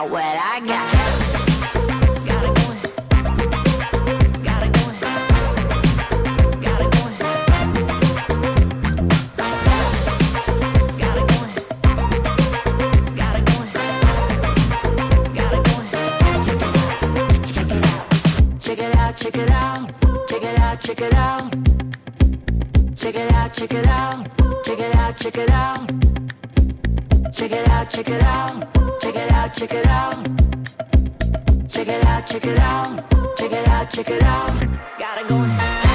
out what I got. Got it going. Got it going. Got it going. Got it going. Got it going. Got it going. Check it out. Check it out. Check it out. Check it out. Check it out. Check it out. Check it out. Check it out. Check it out. Check it out. Check it out. Check it out. Check it out. Check it out. Check it out. Check it out. Got it going.